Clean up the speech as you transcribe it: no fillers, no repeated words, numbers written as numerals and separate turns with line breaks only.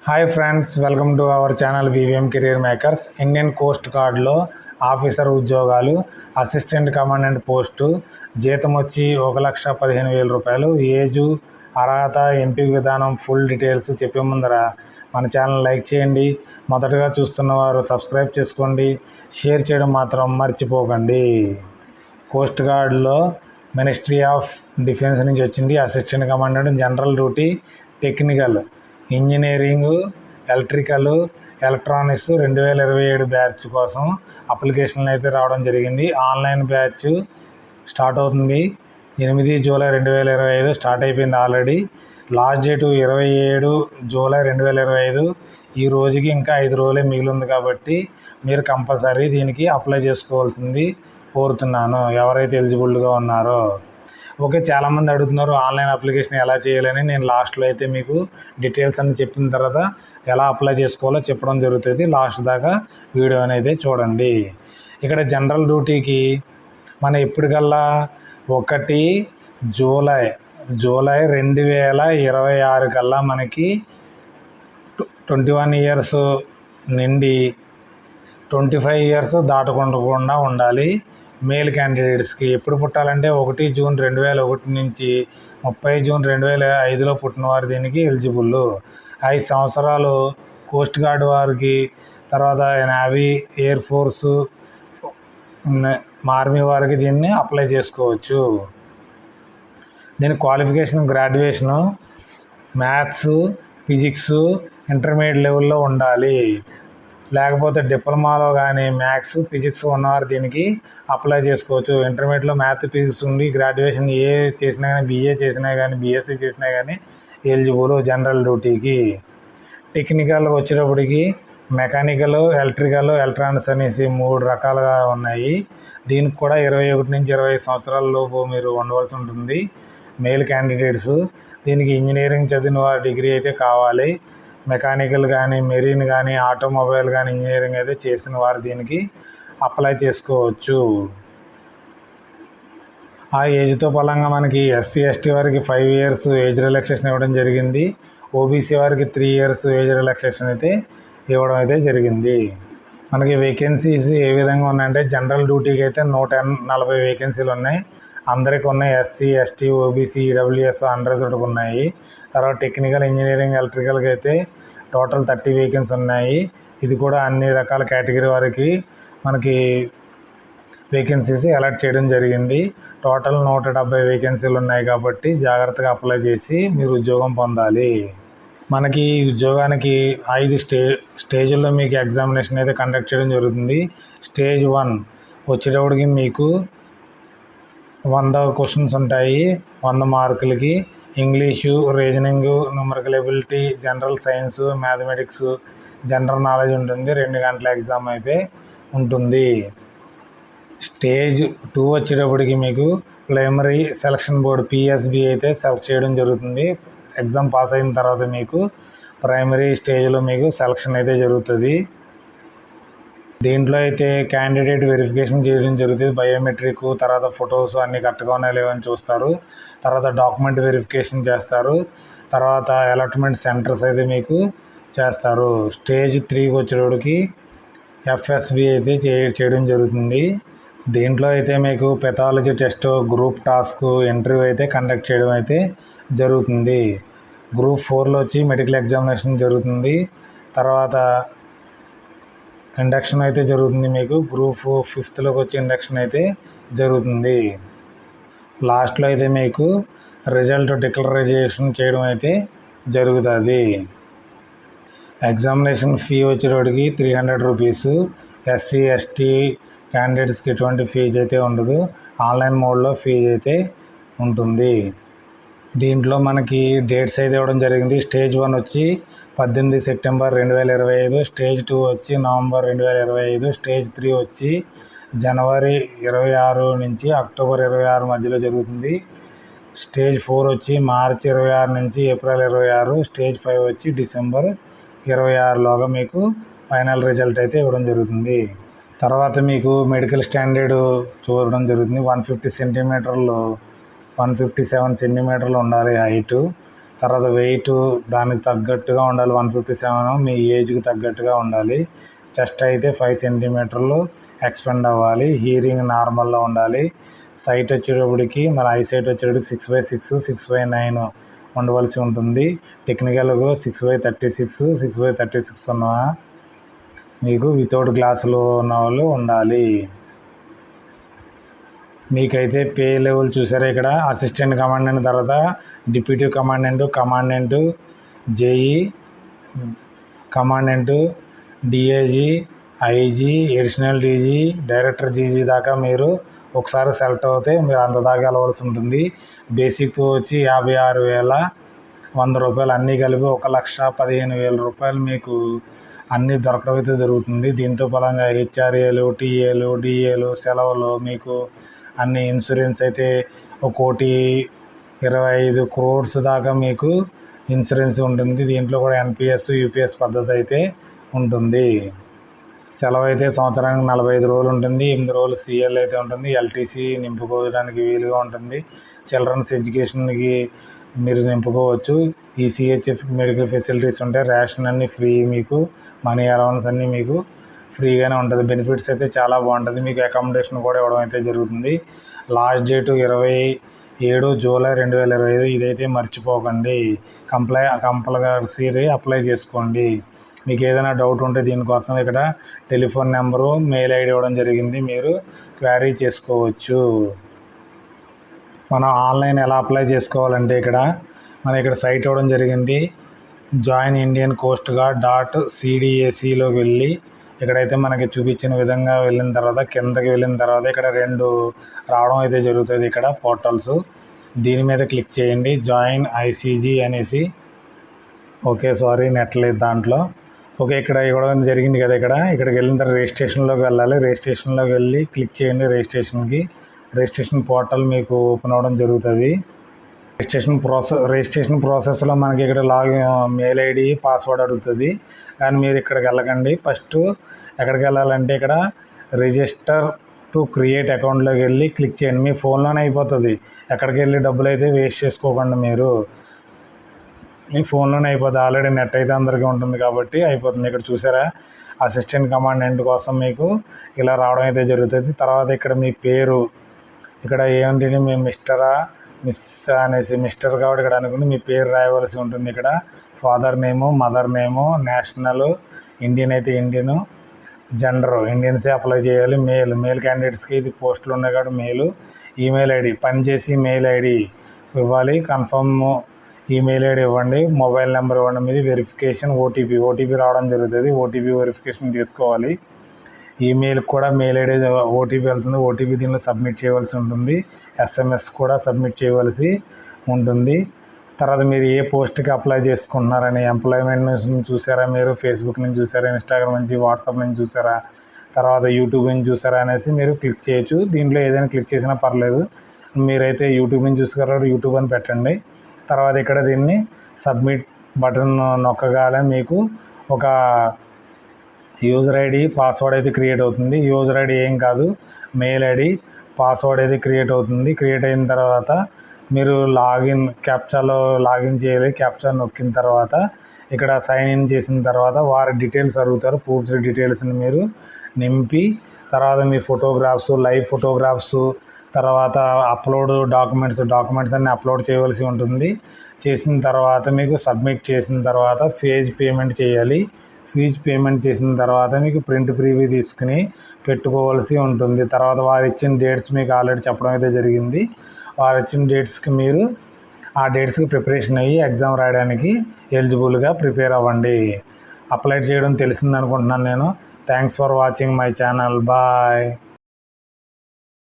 Hi friends, welcome to our channel VVM career makers. Indian coast గార్డ్లో officer ఉద్యోగాలు, assistant commandant post, జీతం వచ్చి 1,15,000 రూపాయలు. ఏజు, అర్హత, ఎంపిక విధానం, ఫుల్ డీటెయిల్స్ చెప్పే ముందర మన ఛానల్ లైక్ చేయండి. మొదటగా చూస్తున్నవారు సబ్స్క్రైబ్ చేసుకోండి, షేర్ చేయడం మాత్రం మర్చిపోకండి. కోస్ట్ గార్డ్లో మినిస్ట్రీ ఆఫ్ డిఫెన్స్ నుంచి వచ్చింది. Assistant commandant, general duty, technical, engineering, electrical, electronics 2027 batch కోసం అప్లికేషన్లు అయితే రావడం జరిగింది. ఆన్లైన్ బ్యాచ్ స్టార్ట్ అవుతుంది. 8 జూలై 2025 స్టార్ట్ అయిపోయింది ఆల్రెడీ. Last date 27 July 2025. ఈ రోజుకి ఇంకా 5 రోజులే మిగిలింది కాబట్టి మీరు కంపల్సరీ దీనికి అప్లై చేసుకోవాల్సింది కోరుతున్నాను, ఎవరైతే ఎలిజిబుల్గా ఉన్నారో. ఓకే, చాలామంది అడుగుతున్నారు ఆన్లైన్ అప్లికేషన్ ఎలా చేయాలని. నేను లాస్ట్లో అయితే మీకు డీటెయిల్స్ అన్ని చెప్పిన తర్వాత ఎలా అప్లై చేసుకోవాలో చెప్పడం జరుగుతుంది. లాస్ట్ దాకా వీడియో అనేది చూడండి. ఇక్కడ జనరల్ డ్యూటీకి మన ఎప్పటికల్లా 1 జూలై 2026 కల్లా మనకి 21 ఇయర్స్ నుండి 25 ఇయర్స్ దాటకుండా ఉండాలి. మేల్ క్యాండిడేట్స్కి ఎప్పుడు పుట్టాలంటే 1 జూన్ 2001 నుంచి 30 జూన్ 2005లో పుట్టిన వారు దీనికి ఎలిజిబుల్. 5 సంవత్సరాలు కోస్ట్ గార్డ్ వారికి, తర్వాత నేవీ, ఎయిర్ ఫోర్సు, ఆర్మీ వారికి దీన్ని అప్లై చేసుకోవచ్చు. దీని qualification graduation, maths, physics intermediate లెవెల్లో ఉండాలి. లేకపోతే డిప్లొమాలో కానీ మ్యాథ్స్, ఫిజిక్స్ ఉన్నవారు దీనికి అప్లై చేసుకోవచ్చు. ఇంటర్మీడియట్లో మ్యాథ్స్, ఫిజిక్స్ ఉండి గ్రాడ్యుయేషన్ ఏ చేసినా కానీ, BA చేసినా కానీ, BSc చేసినా కానీ ఎలిజిబుల్ జనరల్ డ్యూటీకి. టెక్నికల్ వచ్చేటప్పటికి మెకానికల్, ఎలక్ట్రికల్, ఎలక్ట్రానిక్స్ అనేసి 3 రకాలుగా ఉన్నాయి. దీనికి కూడా 21 నుంచి 25 సంవత్సరాల లోపు మీరు ఉండవలసి ఉంటుంది మేల్ క్యాండిడేట్స్. దీనికి ఇంజనీరింగ్ చదివిన వారు డిగ్రీ అయితే కావాలి. మెకానికల్ కానీ, మెరీన్ కానీ, ఆటోమొబైల్ కానీ ఇంజనీరింగ్ అయితే చేసిన వారు దీనికి అప్లై చేసుకోవచ్చు. ఆ ఏజ్తో పరంగా మనకి SC, ST వారికి 5 ఇయర్స్ ఏజ్ రిలాక్సేషన్ ఇవ్వడం జరిగింది. OBC వారికి 3 ఇయర్స్ ఏజ్ రిలాక్సేషన్ అయితే ఇవ్వడం అయితే జరిగింది. మనకి వేకెన్సీస్ ఏ విధంగా ఉన్నాయంటే, జనరల్ డ్యూటీకి అయితే 140 వేకెన్సీలు ఉన్నాయి. అందరికీ ఉన్నాయి. SC, ST, OBC, EWS అన్రిజర్వ్డ్కి ఉన్నాయి. తర్వాత టెక్నికల్, ఇంజనీరింగ్, ఎలక్ట్రికల్కి అయితే టోటల్ 30 వేకెన్సీ ఉన్నాయి. ఇది కూడా అన్ని రకాల కేటగిరీ వారికి మనకి వేకెన్సీస్ అలాట్ చేయడం జరిగింది. టోటల్ 170 వేకెన్సీలు ఉన్నాయి కాబట్టి జాగ్రత్తగా అప్లై చేసి మీరు ఉద్యోగం పొందాలి. మనకి ఈ ఉద్యోగానికి 5 స్టేజ్ల్లో మీకు ఎగ్జామినేషన్ అయితే కండక్ట్ చేయడం జరుగుతుంది. స్టేజ్ 1 వచ్చేటప్పటికి మీకు 100 క్వశ్చన్స్ ఉంటాయి, 100 మార్కులకి. English, reasoning, numerical ability, general science, mathematics, general knowledge ఉంటుంది. 2 గంటల ఎగ్జామ్ అయితే ఉంటుంది. స్టేజ్ 2 వచ్చేటప్పటికి మీకు ప్రైమరీ సెలక్షన్ బోర్డు PSB అయితే సెలెక్ట్ చేయడం జరుగుతుంది. ఎగ్జామ్ పాస్ అయిన తర్వాత మీకు ప్రైమరీ స్టేజ్లో మీకు సెలక్షన్ అయితే జరుగుతుంది. దీంట్లో అయితే క్యాండిడేట్ వెరిఫికేషన్ చేయడం జరుగుతుంది. బయోమెట్రిక్, తర్వాత ఫొటోస్ అన్నీ కరెక్ట్గా ఉన్నాయో లేవని చూస్తారు. తర్వాత డాక్యుమెంట్ వెరిఫికేషన్ చేస్తారు. తర్వాత అలాట్మెంట్ సెంటర్స్ అయితే మీకు చేస్తారు. స్టేజ్ 3కి వచ్చేటప్పటికి FSB అయితే చేయడం జరుగుతుంది. దీంట్లో అయితే మీకు pathology test, group task, interview అయితే కండక్ట్ చేయడం అయితే జరుగుతుంది. గ్రూప్ 4లో వచ్చి మెడికల్ ఎగ్జామినేషన్ జరుగుతుంది. తర్వాత ఇండక్షన్ అయితే జరుగుతుంది. మీకు గ్రూప్ 5లోకి వచ్చి ఇండక్షన్ అయితే జరుగుతుంది. లాస్ట్లో అయితే మీకు రిజల్ట్ డిక్లరేషన్ చేయడం అయితే జరుగుతుంది. ఎగ్జామినేషన్ ఫీ వచ్చేటప్పటికి 300 రూపీస్. SC, ST క్యాండిడేట్స్కి ఎటువంటి ఫీజు అయితే ఉండదు. ఆన్లైన్ మోడ్లో ఫీజు అయితే ఉంటుంది. దీంట్లో మనకి డేట్స్ అయితే ఇవ్వడం జరిగింది. స్టేజ్ 1 వచ్చి 18 సెప్టెంబర్ 2025, స్టేజ్ 2 వచ్చి నవంబర్ 2025, స్టేజ్ 3 వచ్చి జనవరి 26 నుంచి అక్టోబర్ 26 మధ్యలో జరుగుతుంది. స్టేజ్ 4 వచ్చి మార్చి 26 నుంచి ఏప్రిల్ 26, స్టేజ్ 5 వచ్చి డిసెంబర్ 26లోగా మీకు ఫైనల్ రిజల్ట్ అయితే ఇవ్వడం జరుగుతుంది. తర్వాత మీకు మెడికల్ స్టాండర్డ్ చూడడం జరుగుతుంది. 150 సెంటీమీటర్లు 157 సెంటీమీటర్లు ఉండాలి హైటు. తర్వాత వెయిట్ దానికి తగ్గట్టుగా ఉండాలి 157, మీ ఏజ్కి తగ్గట్టుగా ఉండాలి. చెస్ట్ అయితే 5 సెంటీమీటర్లు ఎక్స్పెండ్ అవ్వాలి. హీరింగ్ నార్మల్లో ఉండాలి. సైట్ వచ్చేటప్పటికి మన ఐసైట్ వచ్చేటప్పటికి 6/6, 6/9 ఉండవలసి ఉంటుంది. టెక్నికల్గా 6/36, 6/36 ఉన్న మీకు వితౌట్ గ్లాసులు ఉన్న వాళ్ళు ఉండాలి. మీకైతే పే లెవెల్ చూసారా, ఇక్కడ అసిస్టెంట్ కమాండెంట్, తర్వాత deputy commandant, JEE commandant, DIG, IG, additional DG, director GG దాకా మీరు ఒకసారి సెలెక్ట్ అవుతే మీరు అంత దాకా వెళ్ళవలసి ఉంటుంది. బేసిక్ వచ్చి 56,100 రూపాయలు, అన్నీ కలిపి 1,15,000 రూపాయలు మీకు అన్నీ దొరకడం అయితే జరుగుతుంది. దీంతో పరంగా హెచ్ఆర్ఏలు, టీఏలు, డిఏలు, సెలవులు, మీకు అన్ని ఇన్సూరెన్స్ అయితే 1,25 crores దాకా మీకు ఇన్సూరెన్స్ ఉంటుంది. దీంట్లో కూడా ఎన్పిఎస్, యూపీఎస్ పద్ధతి అయితే ఉంటుంది. సెలవు అయితే సంవత్సరానికి 45 రోజులు ఉంటుంది. 8 రోజులు సిఎల్ అయితే ఉంటుంది. ఎల్టీసీ నింపుకోవడానికి వీలుగా ఉంటుంది. చిల్డ్రన్స్ ఎడ్యుకేషన్కి మీరు నింపుకోవచ్చు. ఈసీహెచ్ఎఫ్ మెడికల్ ఫెసిలిటీస్ ఉంటాయి. రేషన్ అన్నీ ఫ్రీ, మీకు మనీ అలవెన్స్ అన్నీ మీకు ఫ్రీగానే ఉంటుంది. బెనిఫిట్స్ అయితే చాలా బాగుంటుంది. మీకు అకామిడేషన్ కూడా ఇవ్వడం అయితే జరుగుతుంది. Last date 27 July 2025. ఇదైతే మర్చిపోకండి. కంపల్సరీ అప్లై చేసుకోండి. మీకు ఏదైనా డౌట్ ఉంటే దీనికోసం ఇక్కడ టెలిఫోన్ నెంబరు, మెయిల్ ఐడి ఇవ్వడం జరిగింది, మీరు క్వారీ చేసుకోవచ్చు. మనం ఆన్లైన్ ఎలా అప్లై చేసుకోవాలంటే ఇక్కడ సైట్ ఇవ్వడం జరిగింది. జాయిన్ ఇండియన్ కోస్ట్ గార్డ్ .cdac.లోకి వెళ్ళి ఇక్కడైతే మనకి చూపించిన విధంగా వెళ్ళిన తర్వాత కిందకి వెళ్ళిన తర్వాత ఇక్కడ 2 రావడం అయితే జరుగుతుంది. ఇక్కడ పోర్టల్స్, దీని మీద క్లిక్ చేయండి. జాయిన్ ఐసీజీ అనేసి. ఓకే, సారీ నెట్ లేదు దాంట్లో. ఓకే, ఇక్కడ ఇవ్వడం జరిగింది కదా. ఇక్కడికి వెళ్ళిన తర్వాత రిజిస్ట్రేషన్లోకి వెళ్ళాలి. రిజిస్ట్రేషన్లోకి వెళ్ళి క్లిక్ చేయండి. రిజిస్ట్రేషన్ పోర్టల్ మీకు ఓపెన్ అవ్వడం జరుగుతుంది. రిజిస్ట్రేషన్ ప్రాసెస్లో మనకి ఇక్కడ మెయిల్ ఐడి, పాస్వర్డ్ అడుగుతుంది. కానీ మీరు ఇక్కడికి వెళ్ళకండి. ఫస్ట్ ఎక్కడికి వెళ్ళాలంటే ఇక్కడ రిజిస్టర్ టు క్రియేట్ అకౌంట్లోకి వెళ్ళి క్లిక్ చేయండి. మీ ఫోన్లోనే అయిపోతుంది. ఎక్కడికి వెళ్ళి డబ్బులు అయితే వేస్ట్ చేసుకోకండి. మీరు మీ ఫోన్లోనే అయిపోతుంది. ఆల్రెడీ నెట్ అయితే అందరికీ ఉంటుంది కాబట్టి అయిపోతుంది. ఇక్కడ చూసారా, అసిస్టెంట్ కమాండెంట్ కోసం మీకు ఇలా రావడం అయితే జరుగుతుంది. తర్వాత ఇక్కడ మీ పేరు, ఇక్కడ ఏంటి, మీ మిస్ అనేసి మిస్టర్ కాబట్టి ఇక్కడ అనుకుని మీ పేరు రాయవలసి ఉంటుంది. ఇక్కడ father name, mother name, national Indian అయితే ఇండియను, జెండరు ఇండియన్సే అప్లై చేయాలి. మేల్ క్యాండిడేట్స్కి ఇది పోస్టులు ఉన్నాయి కాబట్టి మేలు. ఈమెయిల్ ఐడి, పనిచేసి ఈమెయిల్ ఐడి ఇవ్వాలి. కన్ఫర్మ్ ఈమెయిల్ ఐడి ఇవ్వండి. మొబైల్ నెంబర్ ఇవ్వండి. మీది వెరిఫికేషన్ ఓటీపీ రావడం జరుగుతుంది. ఓటీపీ వెరిఫికేషన్ తీసుకోవాలి. ఈమెయిల్కి కూడా మెయిల్ ఐడి ఓటీపీ వెళ్తుంది. ఓటీపీ దీనిలో సబ్మిట్ చేయవలసి ఉంటుంది. ఎస్ఎంఎస్ కూడా సబ్మిట్ చేయవలసి ఉంటుంది. తర్వాత మీరు ఏ పోస్ట్కి అప్లై చేసుకుంటున్నారని, ఎంప్లాయ్మెంట్ నుంచి చూసారా, మీరు ఫేస్బుక్ నుంచి చూసారా, ఇన్స్టాగ్రామ్ నుంచి, వాట్సాప్ నుంచి చూసారా, తర్వాత యూట్యూబ్ నుంచి చూసారా అనేసి మీరు క్లిక్ చేయొచ్చు. దీంట్లో ఏదైనా క్లిక్ చేసినా పర్లేదు. మీరైతే యూట్యూబ్ నుంచి చూసారా, యూట్యూబ్ అని పెట్టండి. తర్వాత ఇక్కడ దీన్ని సబ్మిట్ బటన్ నొక్కగానే మీకు ఒక యూజర్ ఐడి, పాస్వర్డ్ అయితే క్రియేట్ అవుతుంది. యూజర్ ఐడి ఏం కాదు, మెయిల్ ఐడి, పాస్వర్డ్ అయితే క్రియేట్ అవుతుంది. క్రియేట్ అయిన తర్వాత మీరు క్యాప్చాలో లాగిన్ చేయాలి. క్యాప్చా నొక్కిన తర్వాత ఇక్కడ సైన్ ఇన్ చేసిన తర్వాత వారి డీటెయిల్స్ అడుగుతారు. పూర్తి డీటెయిల్స్ని మీరు నింపి తర్వాత మీ లైవ్ ఫోటోగ్రాఫ్స్, తర్వాత అప్లోడ్ డాక్యుమెంట్స్ అన్నీ అప్లోడ్ చేయవలసి ఉంటుంది. చేసిన తర్వాత మీకు సబ్మిట్ చేసిన తర్వాత ఫీజు పేమెంట్ చేయాలి. ఫీజు పేమెంట్ చేసిన తర్వాత మీకు ప్రింట్ ప్రీవ్యూ తీసుకుని పెట్టుకోవాల్సి ఉంటుంది. తర్వాత వారు ఇచ్చిన డేట్స్ మీకు ఆల్రెడీ చెప్పడం అయితే జరిగింది. వారు ఇచ్చిన డేట్స్కి మీరు ఆ డేట్స్కి ప్రిపరేషన్ అయ్యి ఎగ్జామ్ రాయడానికి ఎలిజిబుల్గా ప్రిపేర్ అవ్వండి. అప్లై చేయడం తెలిసింది అనుకుంటున్నాను నేను. Thanks for watching my channel. Bye.